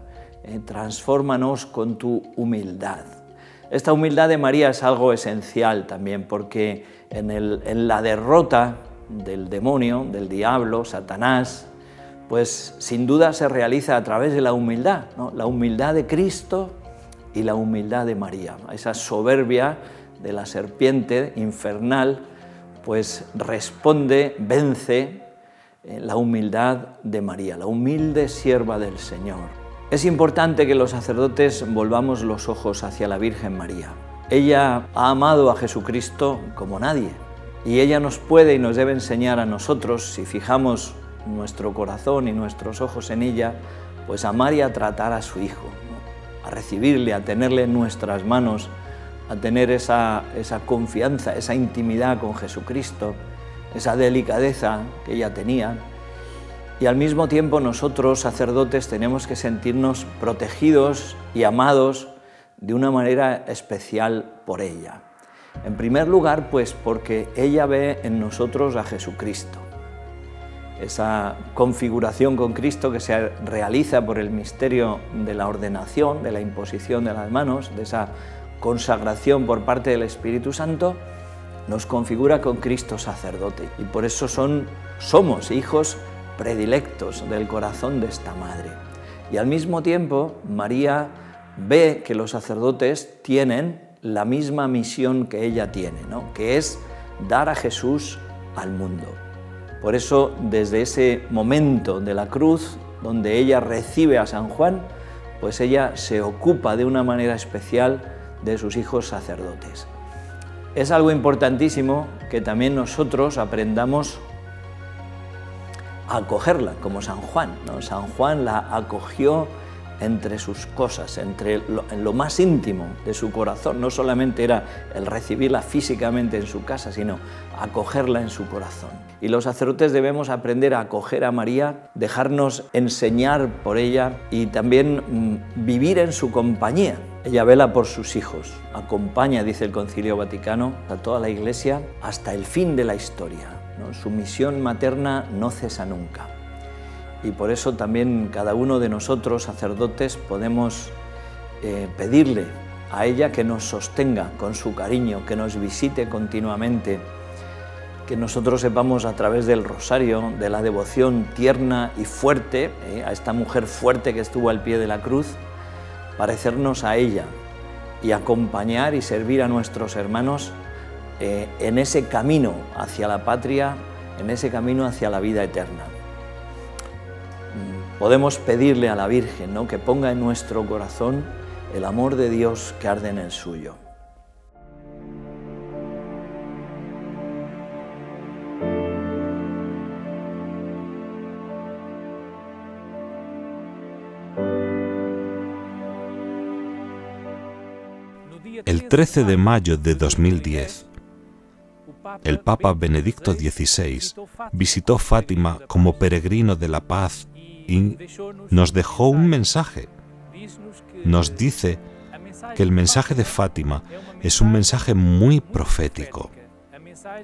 transfórmanos con tu humildad. Esta humildad de María es algo esencial también, porque en la derrota del demonio, del diablo, Satanás, pues sin duda se realiza a través de la humildad, ¿no? La humildad de Cristo y la humildad de María. Esa soberbia de la serpiente infernal, pues responde, vence la humildad de María, la humilde sierva del Señor. Es importante que los sacerdotes volvamos los ojos hacia la Virgen María. Ella ha amado a Jesucristo como nadie, y ella nos puede y nos debe enseñar a nosotros, si fijamos nuestro corazón y nuestros ojos en ella, pues a amar y a tratar a su Hijo, ¿no? A recibirle, a tenerle en nuestras manos, a tener esa confianza, esa intimidad con Jesucristo, esa delicadeza que ella tenía. Y al mismo tiempo nosotros, sacerdotes, tenemos que sentirnos protegidos y amados de una manera especial por ella. En primer lugar, pues porque ella ve en nosotros a Jesucristo. Esa configuración con Cristo que se realiza por el misterio de la ordenación, de la imposición de las manos, de esa consagración por parte del Espíritu Santo, nos configura con Cristo sacerdote. Y por eso somos hijos predilectos del corazón de esta madre. Y al mismo tiempo, María ve que los sacerdotes tienen la misma misión que ella tiene, ¿no? Que es dar a Jesús al mundo. Por eso, desde ese momento de la cruz, donde ella recibe a San Juan, pues ella se ocupa de una manera especial de sus hijos sacerdotes. Es algo importantísimo que también nosotros aprendamos a acogerla, como San Juan, ¿no? San Juan la acogió entre sus cosas, en lo más íntimo de su corazón. No solamente era el recibirla físicamente en su casa, sino acogerla en su corazón. Y los sacerdotes debemos aprender a acoger a María, dejarnos enseñar por ella y también vivir en su compañía. Ella vela por sus hijos, acompaña, dice el Concilio Vaticano, a toda la Iglesia hasta el fin de la historia, ¿no? Su misión materna no cesa nunca. Y por eso también cada uno de nosotros, sacerdotes, podemos pedirle a ella que nos sostenga con su cariño, que nos visite continuamente, que nosotros sepamos a través del rosario, de la devoción tierna y fuerte, a esta mujer fuerte que estuvo al pie de la cruz, parecernos a ella y acompañar y servir a nuestros hermanos en ese camino hacia la patria, en ese camino hacia la vida eterna. Podemos pedirle a la Virgen, ¿no?, que ponga en nuestro corazón el amor de Dios que arde en el suyo. El 13 de mayo de 2010, el Papa Benedicto XVI visitó Fátima como peregrino de la paz y nos dejó un mensaje. Nos dice que el mensaje de Fátima es un mensaje muy profético,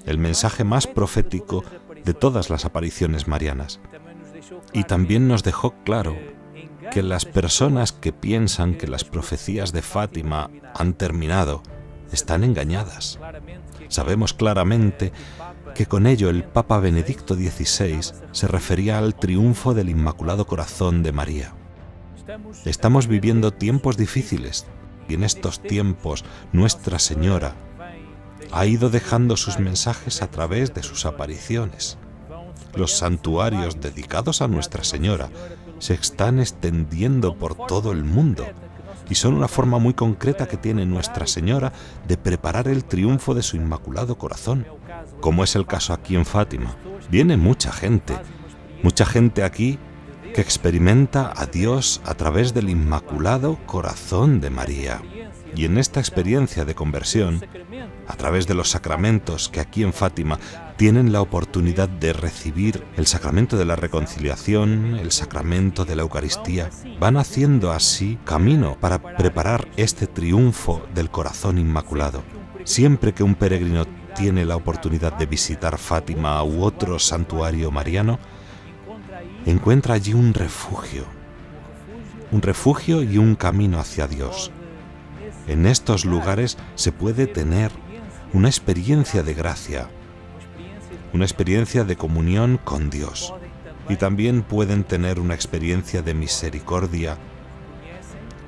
el mensaje más profético de todas las apariciones marianas. Y también nos dejó claro que las personas que piensan que las profecías de Fátima han terminado están engañadas. Sabemos claramente que con ello el Papa Benedicto XVI se refería al triunfo del Inmaculado Corazón de María. Estamos viviendo tiempos difíciles y en estos tiempos Nuestra Señora ha ido dejando sus mensajes a través de sus apariciones. Los santuarios dedicados a Nuestra Señora se están extendiendo por todo el mundo y son una forma muy concreta que tiene Nuestra Señora de preparar el triunfo de su Inmaculado Corazón, como es el caso aquí en Fátima. Viene mucha gente aquí que experimenta a Dios a través del Inmaculado Corazón de María. Y en esta experiencia de conversión, a través de los sacramentos que aquí en Fátima tienen la oportunidad de recibir el sacramento de la reconciliación, el sacramento de la Eucaristía, van haciendo así camino para preparar este triunfo del corazón inmaculado. Siempre que un peregrino tiene la oportunidad de visitar Fátima u otro santuario mariano, encuentra allí un refugio y un camino hacia Dios. En estos lugares se puede tener una experiencia de gracia, una experiencia de comunión con Dios. Y también pueden tener una experiencia de misericordia,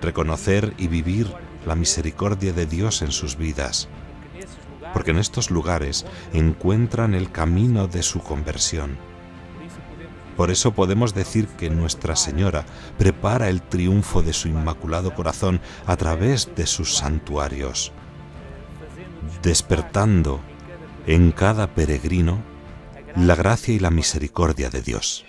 reconocer y vivir la misericordia de Dios en sus vidas, porque en estos lugares encuentran el camino de su conversión. Por eso podemos decir que Nuestra Señora prepara el triunfo de su Inmaculado Corazón a través de sus santuarios, despertando en cada peregrino la gracia y la misericordia de Dios.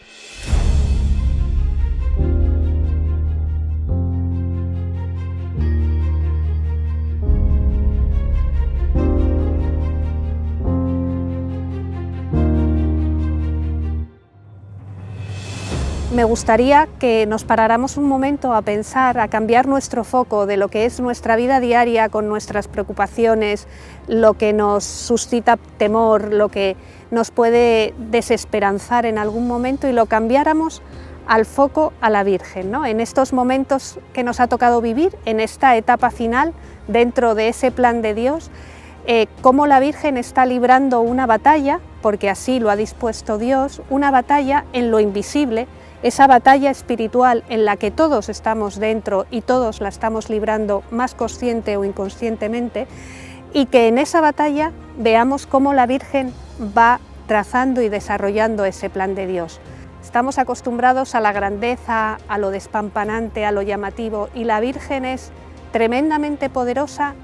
Me gustaría que nos paráramos un momento a pensar, a cambiar nuestro foco de lo que es nuestra vida diaria con nuestras preocupaciones, lo que nos suscita temor, lo que nos puede desesperanzar en algún momento, y lo cambiáramos al foco a la Virgen, ¿no? En estos momentos que nos ha tocado vivir, en esta etapa final, dentro de ese plan de Dios, cómo la Virgen está librando una batalla, porque así lo ha dispuesto Dios, una batalla en lo invisible, esa batalla espiritual en la que todos estamos dentro y todos la estamos librando más consciente o inconscientemente, y que en esa batalla veamos cómo la Virgen va trazando y desarrollando ese plan de Dios. Estamos acostumbrados a la grandeza, a lo despampanante, a lo llamativo, y la Virgen es tremendamente poderosa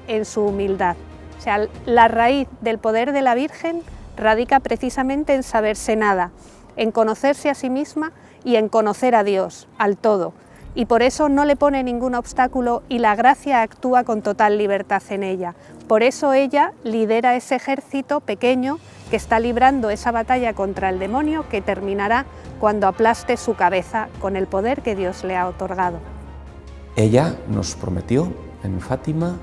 en su humildad. O sea, la raíz del poder de la Virgen radica precisamente en saberse nada, en conocerse a sí misma y en conocer a Dios, al todo. Y por eso no le pone ningún obstáculo y la gracia actúa con total libertad en ella. Por eso ella lidera ese ejército pequeño que está librando esa batalla contra el demonio, que terminará cuando aplaste su cabeza con el poder que Dios le ha otorgado. Ella nos prometió en Fátima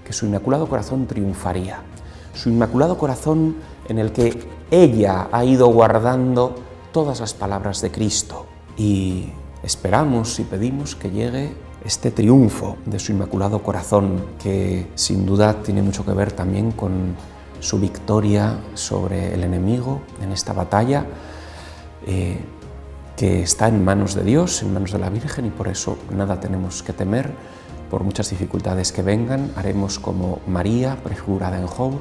que su Inmaculado Corazón triunfaría. Su Inmaculado Corazón en el que ella ha ido guardando todas las palabras de Cristo, y esperamos y pedimos que llegue este triunfo de su Inmaculado Corazón, que sin duda tiene mucho que ver también con su victoria sobre el enemigo en esta batalla, que está en manos de Dios, en manos de la Virgen, y por eso nada tenemos que temer. Por muchas dificultades que vengan, haremos como María, prefigurada en Job,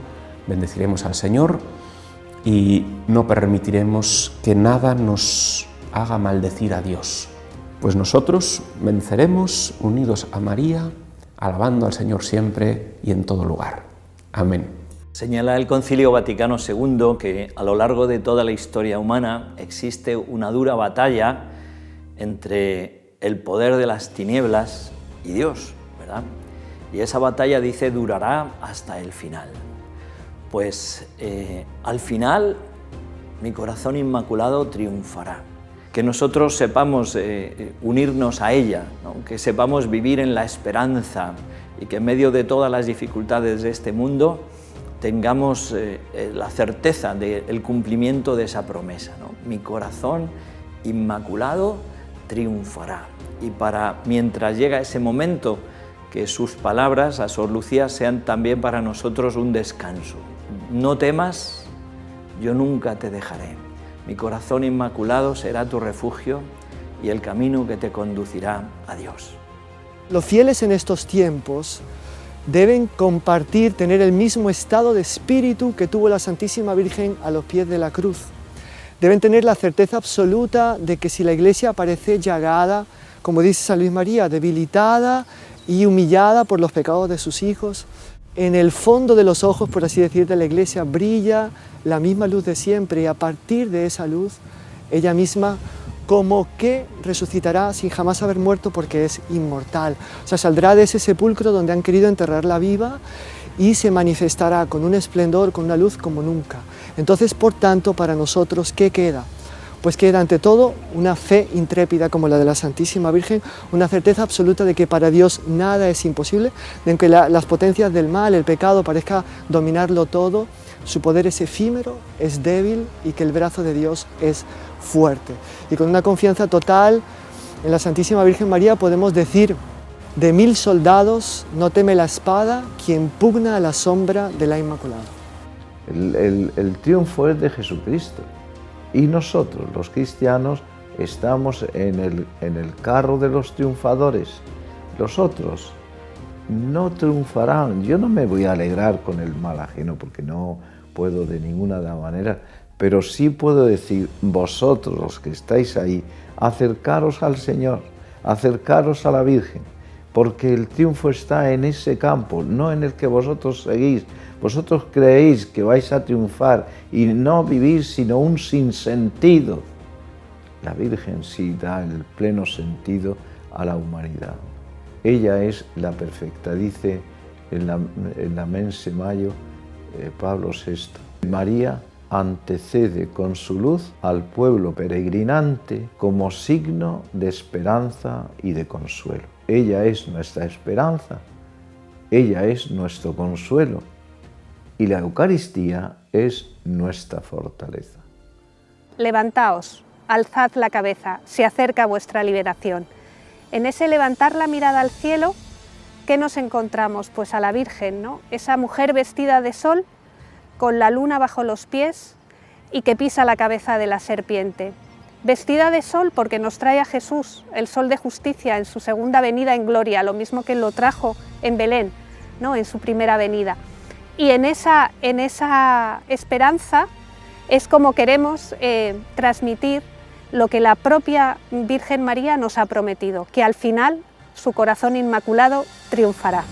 bendeciremos al Señor y no permitiremos que nada nos haga maldecir a Dios. Pues nosotros venceremos unidos a María, alabando al Señor siempre y en todo lugar. Amén. Señala el Concilio Vaticano II que a lo largo de toda la historia humana existe una dura batalla entre el poder de las tinieblas y Dios, ¿verdad? Y esa batalla, dice, durará hasta el final. Pues al final mi corazón inmaculado triunfará. Que nosotros sepamos unirnos a ella, ¿no? Que sepamos vivir en la esperanza y que en medio de todas las dificultades de este mundo tengamos la certeza del cumplimiento de esa promesa, ¿no? Mi corazón inmaculado triunfará. Y mientras llega ese momento, que sus palabras a Sor Lucía sean también para nosotros un descanso. No temas, yo nunca te dejaré. Mi corazón inmaculado será tu refugio y el camino que te conducirá a Dios. Los fieles en estos tiempos deben compartir, tener el mismo estado de espíritu que tuvo la Santísima Virgen a los pies de la cruz. Deben tener la certeza absoluta de que si la Iglesia aparece llagada, como dice San Luis María, debilitada y humillada por los pecados de sus hijos, en el fondo de los ojos, por así decir, de la Iglesia brilla la misma luz de siempre, y a partir de esa luz, ella misma como que resucitará sin jamás haber muerto, porque es inmortal. O sea, saldrá de ese sepulcro donde han querido enterrarla viva y se manifestará con un esplendor, con una luz como nunca. Entonces, por tanto, para nosotros, ¿qué queda? Pues queda ante todo una fe intrépida como la de la Santísima Virgen, una certeza absoluta de que para Dios nada es imposible, de que las potencias del mal, el pecado, parezca dominarlo todo, su poder es efímero, es débil y que el brazo de Dios es fuerte. Y con una confianza total en la Santísima Virgen María podemos decir: de 1000 soldados no teme la espada quien pugna a la sombra de la Inmaculada. El triunfo es de Jesucristo. Y nosotros, los cristianos, estamos en el carro de los triunfadores. Los otros no triunfarán. Yo no me voy a alegrar con el mal ajeno porque no puedo de ninguna manera, pero sí puedo decir, vosotros los que estáis ahí, acercaros al Señor, acercaros a la Virgen, porque el triunfo está en ese campo, no en el que vosotros seguís. Vosotros creéis que vais a triunfar y no vivís sino un sinsentido. La Virgen sí da el pleno sentido a la humanidad. Ella es la perfecta, dice en la Mense Mayo Pablo VI. María antecede con su luz al pueblo peregrinante como signo de esperanza y de consuelo. Ella es nuestra esperanza, ella es nuestro consuelo y la Eucaristía es nuestra fortaleza. Levantaos, alzad la cabeza, se acerca vuestra liberación. En ese levantar la mirada al cielo, ¿qué nos encontramos? Pues a la Virgen, ¿no? Esa mujer vestida de sol, con la luna bajo los pies y que pisa la cabeza de la serpiente. Vestida de sol porque nos trae a Jesús, el sol de justicia, en su segunda venida en gloria, lo mismo que lo trajo en Belén, ¿no? En su primera venida. Y en esa esperanza es como queremos transmitir lo que la propia Virgen María nos ha prometido, que al final su corazón inmaculado triunfará.